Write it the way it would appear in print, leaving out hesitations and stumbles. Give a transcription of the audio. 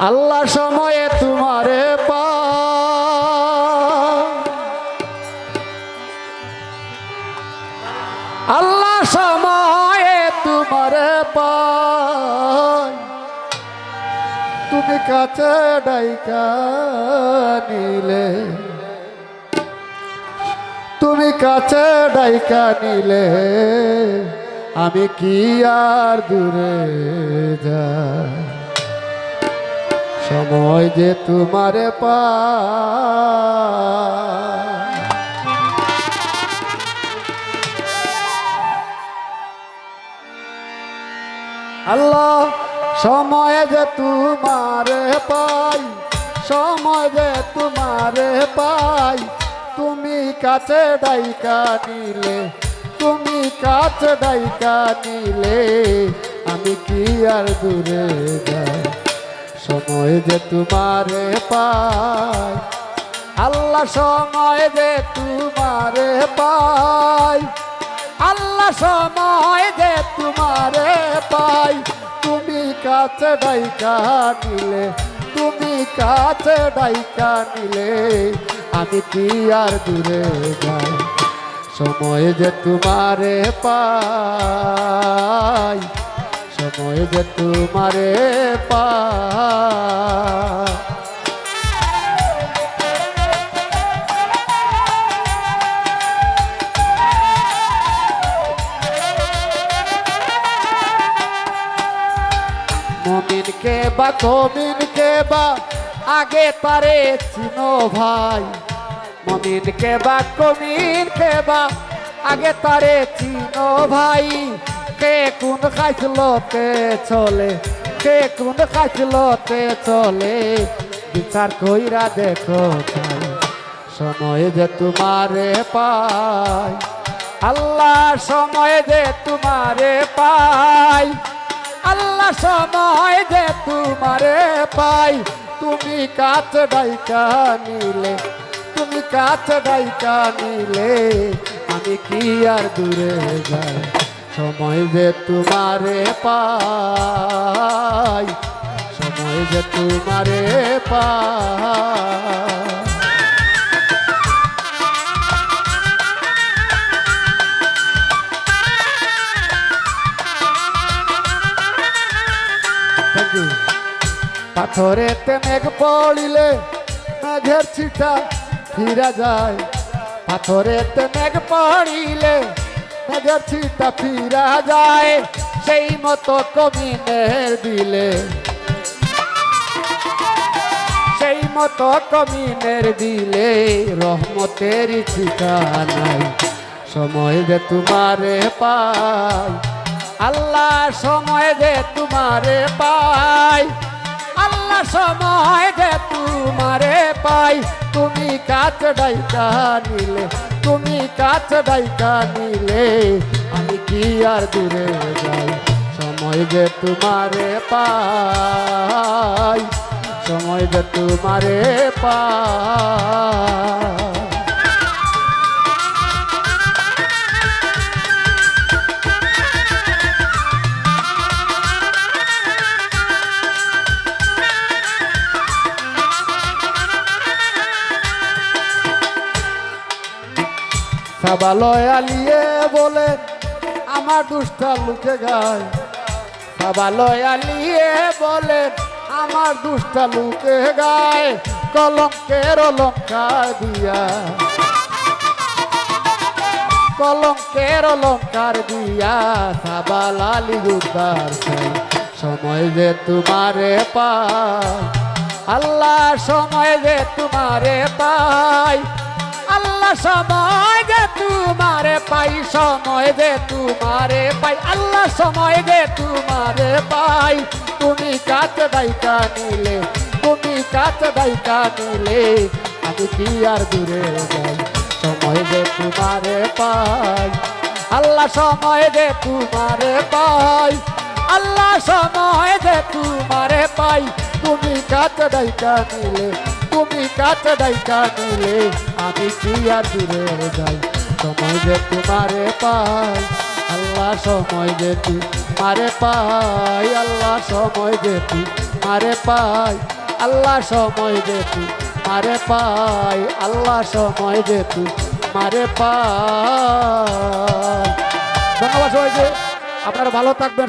আল্লাহ সময়ে তোমারে আল্লাহ সময়ে তোমারে তুমি কাছে ডাইকা নিলে তুমি কাছে ডাইকা নিলে আমি কি আর দূরে যাই সময় যে তোমারে আল্লাহ সময় যে তোমারে পাই সময় যে তোমারে পাই তুমি কাছে ডাইকা নিলে তুমি কাছে ডাইকা নিলে আমি কি আর দূরে যাই সময় যে তোমারে পাই আল্লাহ সময় যে তোমারে পাই আল্লাহ সময় যে তোমারে পাই তুমি কাছে ডাইকা নিলে তুমি কাছে ডাইকা নিলে আমি কি আর দূরে যাই সময় যে তোমারে পাই সময় যে তোমারে পাই মমিনকে বা কমিনকে বা আগে তারে চিনো ভাই মমিনকে বা কমিনকে বা আগে তারে চিনো ভাই কে কোন খাইছলতে চলে কে কোন খাইছলতে চলে বিচার কইরা দেখো ভাই সময় যে তোমারে পাই আল্লাহ সময় যে তোমারে পাই আল্লাহ সময় যে তোমারে পাই তুমি কাছে ডাইকা নিলে তুমি কাছে ডাইকা নিলে আমি কি আর দূরে যাই সময় যে তোমারে পাই সময় যে তোমারে পাই পাথরেতে মেঘ পড়িলে মেঘের ছিটা ফিরা যায় পাথরেতে মেঘ পড়িলে মেঘের ছিটা ফিরা যায় সেই মতো কমিনের দিলে সেই মতো কমিনের দিলে রহমতের ছিটা নাই সময় যে তোমারে পাই আল্লাহ সময় যে তোমারে পাই আল্লাহ সময় যে তোমারে পাই তুমি কাছে ডাইকা নিলে তুমি কাছে ডাইকা নিলে আমি কি আর দূরে যাই সময় যে তোমারে পাই সময় যে তোমারে পাই সাবালয় আলিয়ে বলে আমার দুষ্টা লুকে গায় সাবালয় আলিয়ে বলে আমার দুষ্টা লুকে গায় কলঙ্কের অলঙ্কার দিয়া কলঙ্কের অলঙ্কার দিয়া সাবাল আলী উদ্ধার চাই সময় যে তোমারে পাই আল্লাহ সময় যে তোমারে পাই আল্লাহ সময় যে তোমারে পাই সময় যে তোমারে পাই আল্লাহ সময় যে তোমারে পাই তুমি কাছে ডাইকা নিলে তুমি কাছে ডাইকা নিলে আমি কি আর দূরে যাই সময় যে তোমারে পাই আল্লাহ সময় যে তোমারে পাই আল্লাহ সময় যে তোমারে পাই তুমি কাছে ডাইকা নিলে তুমি কাছে ডাইকা নিলে আমি কি আর দূরে যাই সময় যে তোমারে পাই আল্লাহ সময় যে মারে পাই আল্লাহ সময় যেতু মারে পাই আল্লাহ সময় যেতু মারে পাই আল্লাহ সময় যেতু মারে পাই। ধন্যবাদ সবাইকে, আপনারা ভালো থাকবেন।